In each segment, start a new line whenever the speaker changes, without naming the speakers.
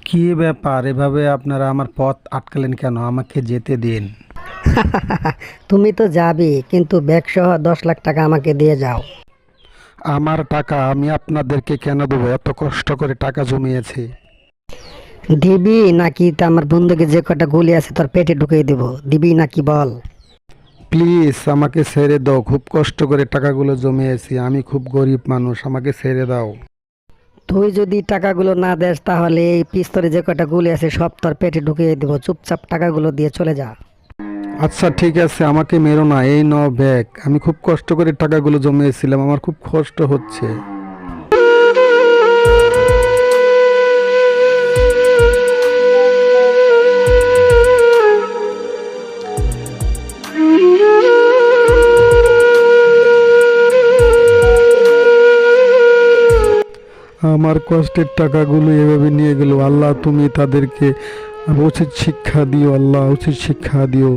কি ব্যাপার? এভাবে আপনারা আমার পথ আটকালেন কেন? আমাকে যেতে দিন।
তুমি তো যাবে, কিন্তু ব্যাগ সহ 10 লাখ টাকা আমাকে দিয়ে যাও।
আমার টাকা আমি আপনাদেরকে কেন দেবো? এত কষ্ট করে টাকা জমিয়েছি।
দিবি নাকি তা আমার বন্ধুকে যে কটা গুলি আছে তোর পেটে ঢুকিয়ে দিব? দিবি নাকি বল?
প্লিজ আমাকে ছেড়ে দাও, খুব কষ্ট করে টাকাগুলো জমিয়েছি, আমি খুব গরিব মানুষ, আমাকে ছেড়ে দাও।
তুই যদি টাকাগুলো না দেস তাহলে এই পিস্তলে যে কটা গুলি আছে সব তোর পেটে ঢুকিয়ে দিব। চুপচাপ টাকাগুলো দিয়ে চলে যা।
আচ্ছা ঠিক আছে, আমাকে মেরো না, এই নাও ব্যাগ। আমি খুব কষ্ট করে টাকাগুলো জমিয়েছিলাম, আমার খুব কষ্ট হচ্ছে। আমার কষ্টের টাকাগুলো এভাবে নিয়ে গেল। আল্লাহ তুমি তাদেরকে উচিত শিক্ষা দিও, আল্লাহ উচিত শিক্ষা দিও।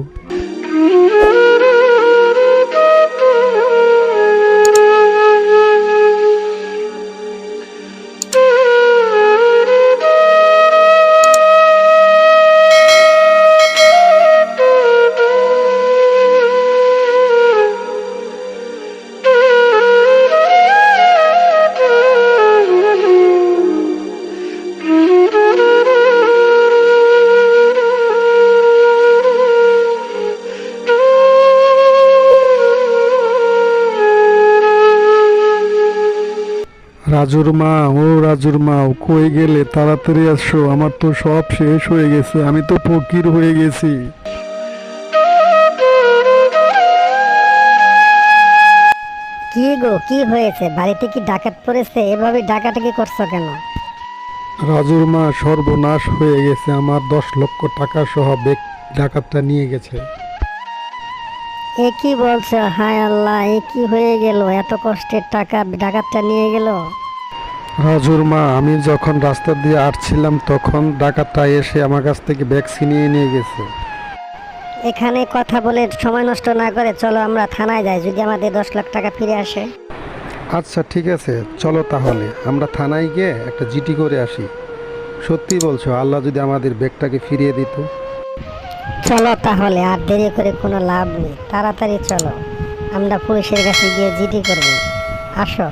রাজুর মা, ও রাজুর মা, ও কই গেলে? তাড়াতাড়ি আসো, আমার তো সব শেষ হয়ে গেছে, আমি তো ফকির হয়ে গেছি।
কি গো, কি হয়েছে? বাড়িতে কি ডাকাত পড়েছে? এভাবে ডাকাটাকি করছো কেন?
রাজুর মা, সর্বনাশ হয়ে গেছে, আমার 10 লক্ষ টাকা সহ ব্যাগ ডাকাতটা নিয়ে গেছে।
এ কি বলছো? হায় আল্লাহ, এ কি হয়ে গেল? এত কষ্টের টাকা ডাকাতটা নিয়ে গেল।
রাজুর মা, আমি যখন রাস্তা দিয়ে আসছিলাম তখন ডাকাতটা এসে আমার কাছ থেকে ব্যাগ ছিনিয়ে নিয়ে গেছে।
এখানে কথা বলে সময় নষ্ট না করে চলো আমরা থানায় যাই, যদি আমাদের 10 লাখ টাকা ফিরে আসে।
আচ্ছা ঠিক আছে, চলো তাহলে আমরা থানায় গিয়ে একটা জিডি করে আসি। সত্যি বলছো? আল্লাহ যদি আমাদের ব্যাগটাকে ফিরিয়ে দিত।
চলো তাহলে, আর দেরি করে কোনো লাভ নেই, তাড়াতাড়ি চলো, আমরা পুলিশের কাছে গিয়ে জিডি করব। আসো।